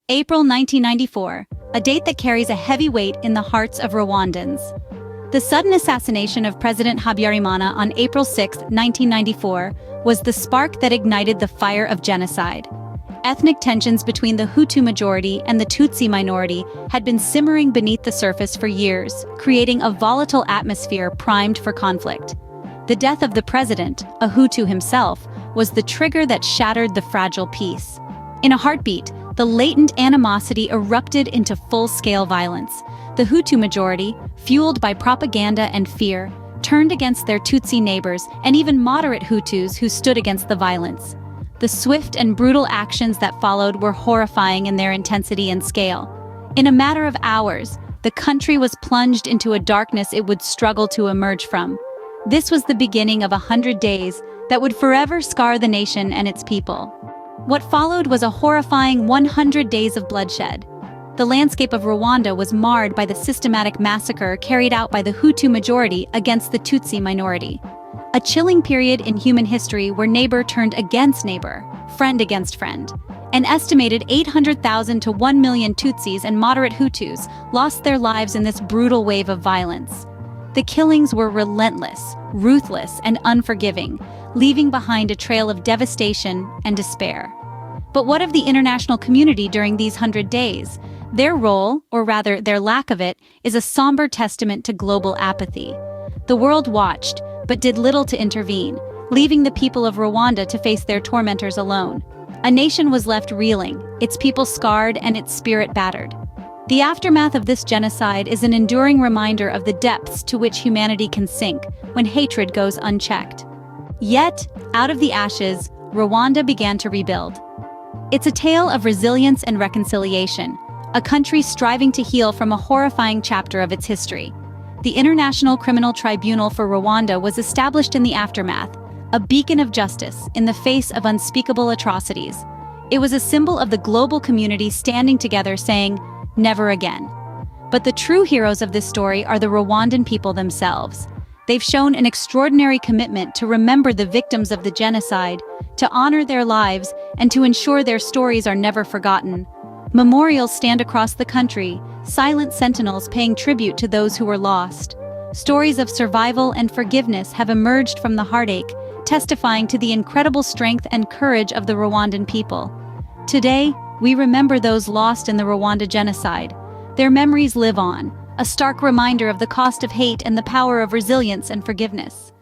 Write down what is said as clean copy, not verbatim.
April 1994, a date that carries a heavy weight in the hearts of Rwandans. The sudden assassination of President Habyarimana on April 6, 1994, was the spark that ignited the fire of genocide. Ethnic tensions between the Hutu majority and the Tutsi minority had been simmering beneath the surface for years, creating a volatile atmosphere primed for conflict. The death of the president, a Hutu himself, was the trigger that shattered the fragile peace. In a heartbeat, the latent animosity erupted into full-scale violence. The Hutu majority, fueled by propaganda and fear, turned against their Tutsi neighbors and even moderate Hutus who stood against the violence. The swift and brutal actions that followed were horrifying in their intensity and scale. In a matter of hours, the country was plunged into a darkness it would struggle to emerge from. This was the beginning of 100 days that would forever scar the nation and its people. What followed was a horrifying 100 days of bloodshed. The landscape of Rwanda was marred by the systematic massacre carried out by the Hutu majority against the Tutsi minority. A chilling period in human history where neighbor turned against neighbor, friend against friend. An estimated 800,000 to 1 million Tutsis and moderate Hutus lost their lives in this brutal wave of violence. The killings were relentless, ruthless, and unforgiving, leaving behind a trail of devastation and despair. But what of the international community during these 100 days? Their role, or rather their lack of it, is a somber testament to global apathy. The world watched, but did little to intervene, leaving the people of Rwanda to face their tormentors alone. A nation was left reeling, its people scarred and its spirit battered. The aftermath of this genocide is an enduring reminder of the depths to which humanity can sink when hatred goes unchecked. Yet, out of the ashes, Rwanda began to rebuild. It's a tale of resilience and reconciliation, a country striving to heal from a horrifying chapter of its history. The International Criminal Tribunal for Rwanda was established in the aftermath, a beacon of justice in the face of unspeakable atrocities. It was a symbol of the global community standing together saying, "Never again." But the true heroes of this story are the Rwandan people themselves. They've shown an extraordinary commitment to remember the victims of the genocide, to honor their lives, and to ensure their stories are never forgotten. Memorials stand across the country, silent sentinels paying tribute to those who were lost. Stories of survival and forgiveness have emerged from the heartache, testifying to the incredible strength and courage of the Rwandan people. Today, we remember those lost in the Rwanda genocide. Their memories live on, a stark reminder of the cost of hate and the power of resilience and forgiveness.